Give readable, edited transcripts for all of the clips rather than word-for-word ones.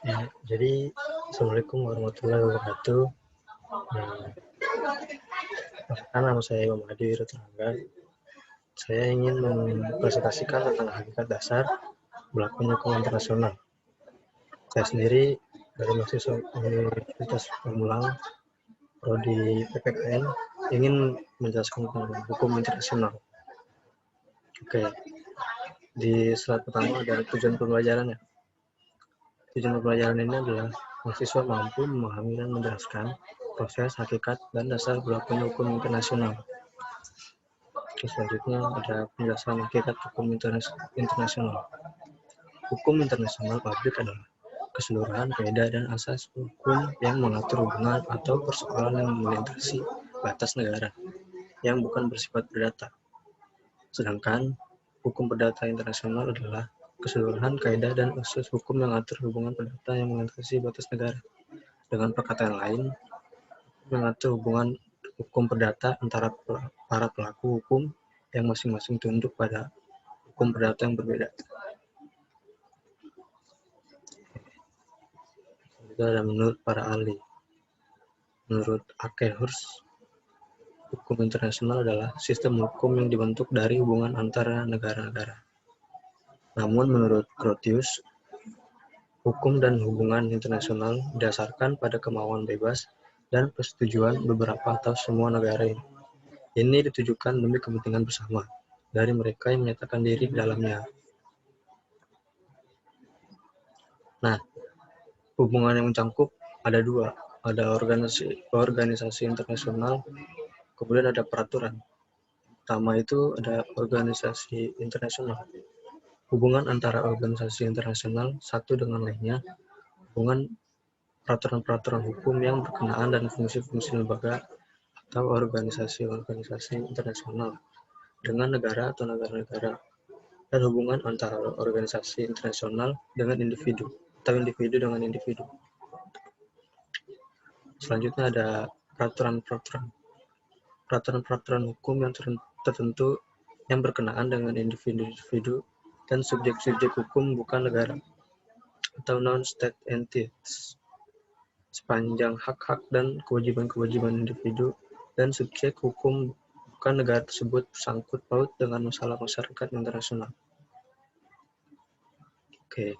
Ya, jadi Assalamualaikum warahmatullahi wabarakatuh. Nama saya Imam Hadi Rutangga. Saya ingin mempresentasikan tentang hakikat dasar berlakunya hukum internasional. Saya sendiri dari mahasiswa Universitas Pamulang, prodi PPKN, ingin menjelaskan tentang hukum internasional. Oke, di slide pertama ada tujuan pembelajarannya. Tujuan pembelajaran ini adalah mahasiswa mampu memahami dan menjelaskan proses, hakikat, dan dasar berlakunya hukum internasional. Selanjutnya ada penjelasan hakikat hukum internasional. Hukum internasional publik adalah keseluruhan kaidah dan asas hukum yang mengatur hubungan atau persoalan yang melintasi batas negara yang bukan bersifat perdata. Sedangkan hukum perdata internasional adalah keseluruhan kaidah dan asas hukum yang mengatur hubungan perdata yang melintasi batas negara. Dengan perkataan lain, mengatur hubungan hukum perdata antara para pelaku hukum yang masing-masing tunduk pada hukum perdata yang berbeda. Itu ada menurut para ahli. Menurut Akehurst, hukum internasional adalah sistem hukum yang dibentuk dari hubungan antara negara-negara. Namun menurut Grotius, hukum dan hubungan internasional didasarkan pada kemauan bebas dan persetujuan beberapa atau semua negara ini. Ini ditujukan demi kepentingan bersama dari mereka yang menyatakan diri di dalamnya. Nah, hubungan yang mencakup ada dua, ada organisasi internasional, kemudian ada peraturan. Pertama itu ada organisasi internasional. Hubungan antara organisasi internasional satu dengan lainnya, hubungan peraturan-peraturan hukum yang berkenaan dan fungsi-fungsi lembaga atau organisasi-organisasi internasional dengan negara atau negara-negara, dan hubungan antara organisasi internasional dengan individu atau individu dengan individu. Selanjutnya ada peraturan hukum yang tertentu yang berkenaan dengan individu-individu dan subjek-subjek hukum bukan negara atau non-state entities, sepanjang hak-hak dan kewajiban-kewajiban individu dan subjek hukum bukan negara tersebut sangkut paut dengan masalah masyarakat internasional. Oke.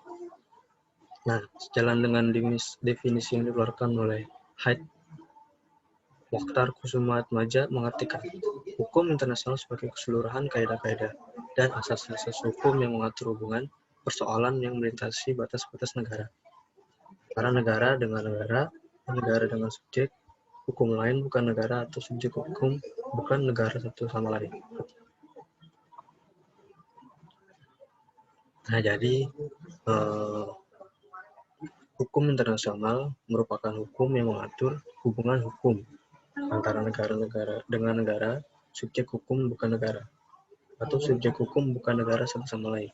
Nah, sejalan dengan definisi yang dikeluarkan oleh Haidt, Mokhtar Kusumaatmadja mengartikan hukum internasional sebagai keseluruhan kaidah-kaidah dan asas-asas hukum yang mengatur hubungan persoalan yang melintasi batas-batas negara. Antara negara dengan negara, negara dengan subjek hukum lain bukan negara atau subjek hukum bukan negara satu sama lain. Nah, jadi hukum internasional merupakan hukum yang mengatur hubungan hukum antara negara-negara dengan negara, subjek hukum bukan negara, atau subjek hukum bukan negara satu sama lain.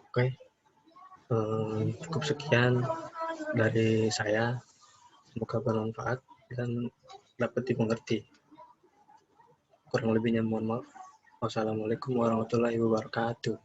Oke, cukup sekian dari saya. Semoga bermanfaat dan dapat dimengerti. Kurang lebihnya mohon maaf. Wassalamualaikum warahmatullahi wabarakatuh.